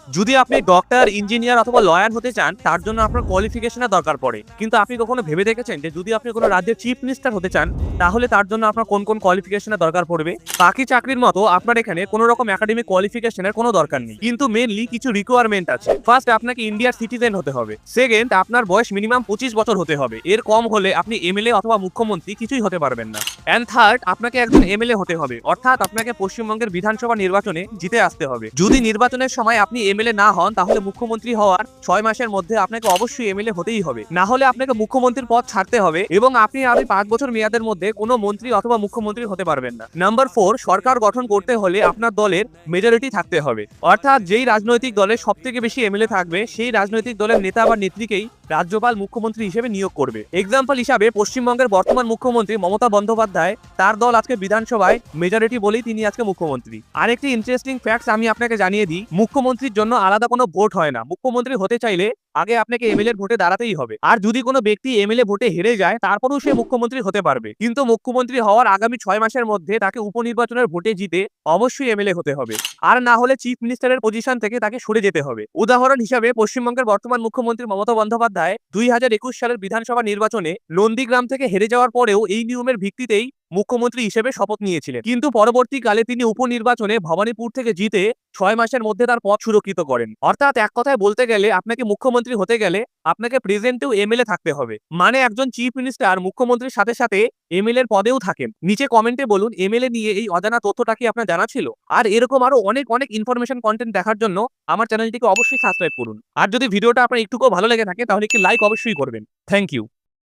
যদি আপনি doctor, engineer অথবা লয়ার হতে চান, তার জন্য আপনার কোয়ালিফিকেশনের দরকার পড়ে। কিন্তু আপনি কখনো ভেবে দেখেছেন যে যদি আপনি কোনো রাজ্যের চিফ মিনিস্টার হতে চান, তাহলে তার জন্য আপনার কোন কোন কোয়ালিফিকেশনের দরকার পড়বে? বাকি চাকরির মতো আপনার এখানে কোনো রকম একাডেমিক কোয়ালিফিকেশনের কোনো দরকার নেই, কিন্তু মেনলি কিছু রিকোয়ারমেন্ট আছে। ফার্স্ট, আপনাকে ইন্ডিয়ার সিটিজেন হতে হবে। সেকেন্ড, আপনার বয়স মিনিমাম 25 বছর হতে হবে। এর কম হলে আপনি এমএলএ অথবা মুখ্যমন্ত্রী কিছুই হতে পারবেন না। অ্যান্ড থার্ড, আপনাকে একজন এমএলএ হতে হবে, অর্থাৎ আপনাকে পশ্চিমবঙ্গের বিধানসভা নির্বাচনে জিতে আসতে হবে। যদি নির্বাচনের সময় আপনি এমএলএ না হন, তাহলে মুখ্যমন্ত্রী হওয়ার 6 মাসের মধ্যে আপনাকে অবশ্যই এমএলএ হতেই হবে, না হলে আপনাকে মুখ্যমন্ত্রীর পদ ছাড়তে হবে এবং আপনি আরো 5 বছর মেয়াদের মধ্যে কোনো মন্ত্রী অথবা মুখ্যমন্ত্রী হতে পারবেন না। নাম্বার 4, সরকার গঠন করতে হলে আপনার দলের মেজরিটি থাকতে হবে, অর্থাৎ যেই রাজনৈতিক দলের সব থেকে বেশি এমএলএ থাকবে সেই রাজনৈতিক দলের নেতা বা নেত্রীকেই রাজ্যপাল মুখ্যমন্ত্রী হিসেবে নিয়োগ করবে। এক্সাম্পল হিসাবে পশ্চিমবঙ্গের বর্তমান মুখ্যমন্ত্রী মমতা বন্দ্যোপাধ্যায়, তার দল আজকে বিধানসভায় মেজরিটি বলেই তিনি আজকে মুখ্যমন্ত্রী। আরেকটি ইন্টারেস্টিং ফ্যাক্টস আমি আপনাকে জানিয়ে দিই, মুখ্যমন্ত্রীর জন্য আলাদা কোনো ভোট হয় না। মুখ্যমন্ত্রী হতে চাইলে আগে আপনাকে এমএলএ ভোটে দাঁড়াতেই হবে, আর যদি কোনো ব্যক্তি এমএলএ ভোটে হেরে যায় তারপরেও সে মুখ্যমন্ত্রী হতে পারবে, কিন্তু মুখ্যমন্ত্রী হওয়ার আগামী 6 মাসের মধ্যে তাকে উপনির্বাচনের ভোটে জিতে অবশ্যই এমএলএ হতে হবে, আর না হলে চিফ মিনিস্টারের পজিশন থেকে তাকে সরে যেতে হবে। উদাহরণ হিসাবে পশ্চিমবঙ্গের বর্তমান মুখ্যমন্ত্রী মমতা বন্দ্যোপাধ্যায় 2021 সালের বিধানসভা নির্বাচনে নন্দীগ্রাম থেকে হেরে যাওয়ার পরেও এই নিয়মের ভিত্তিতেই মুখ্যমন্ত্রী হিসেবে শপথ নিয়েছিলেন, কিন্তু পরবর্তীকালে তিনি উপনির্বাচনে ভবানীপুর থেকে জিতে 6 মাসের মধ্যে তার পদ সুরক্ষিত করেন। অর্থাৎ এক কথায় বলতে গেলে আপনাকে মুখ্যমন্ত্রী হতে গেলে আপনাকে প্রেজেন্টেও এমএলএ থাকতে হবে, মানে একজন চিফ মিনিস্টার মুখ্যমন্ত্রীর সাথে সাথে এমএলএ এর পদেও থাকেন। নিচে কমেন্টে বলুন এমএলএ নিয়ে এই অজানা তথ্যটা কি আপনার জানা ছিল? আর এরকম আরো অনেক অনেক ইনফরমেশন কন্টেন্ট দেখার জন্য আমার চ্যানেলটিকে অবশ্যই সাবস্ক্রাইব করুন। আর যদি ভিডিওটা আপনার একটুকুও ভালো লেগে থাকে তাহলে একটি লাইক অবশ্যই করবেন। Thank you.